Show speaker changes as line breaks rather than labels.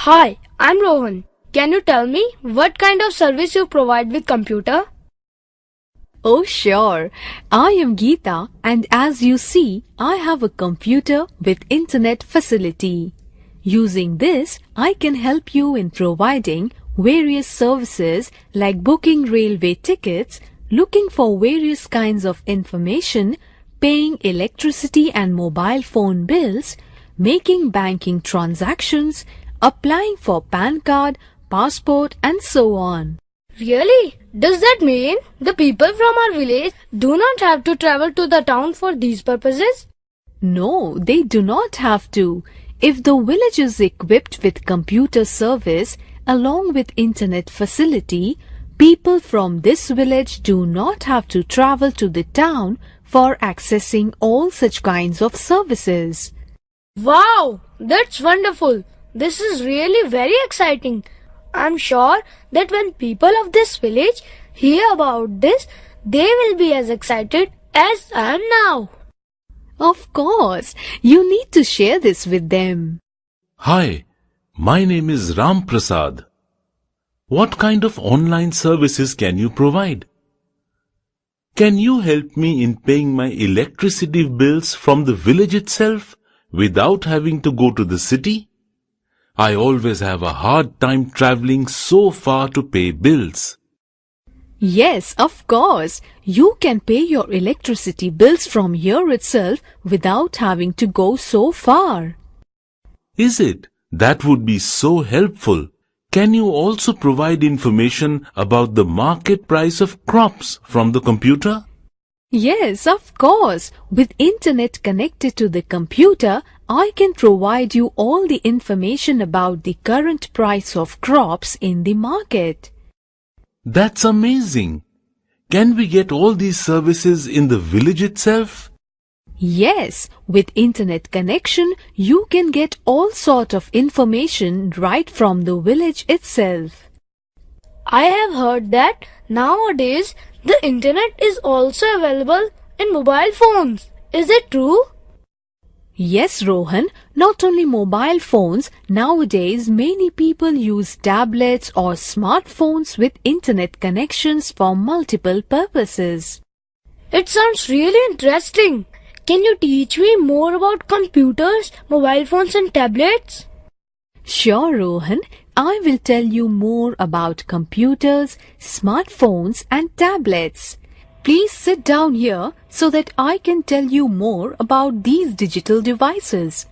Hi, I'm Rohan. Can you tell me what kind of service you provide with computer?
Oh sure, I am Geeta and as you see, I have a computer with internet facility. Using this, I can help you in providing various services like booking railway tickets, looking for various kinds of information, paying electricity and mobile phone bills, making banking transactions, applying for PAN card, passport and so on.
Really? Does that mean the people from our village do not have to travel to the town for these purposes?
No, they do not have to. If the village is equipped with computer service along with internet facility, people from this village do not have to travel to the town for accessing all such kinds of services.
Wow, that's wonderful. This is really very exciting. I'm sure that when people of this village hear about this, they will be as excited as I am now.
Of course, you need to share this with them.
Hi, my name is Ram Prasad. What kind of online services can you provide? Can you help me in paying my electricity bills from the village itself without having to go to the city? I always have a hard time traveling so far to pay bills.
Yes, of course. You can pay your electricity bills from here itself without having to go so far.
Is it? That would be so helpful. Can you also provide information about the market price of crops from the computer?
Yes, of course. With internet connected to the computer, I can provide you all the information about the current price of crops in the market.
That's amazing. Can we get all these services in the village itself?
Yes, with internet connection, you can get all sort of information right from the village itself.
I have heard that nowadays the internet is also available in mobile phones. Is it true?
Yes, Rohan, not only mobile phones, nowadays many people use tablets or smartphones with internet connections for multiple purposes.
It sounds really interesting. Can you teach me more about computers, mobile phones and tablets?
Sure, Rohan. I will tell you more about computers, smartphones and tablets. Please sit down here so that I can tell you more about these digital devices.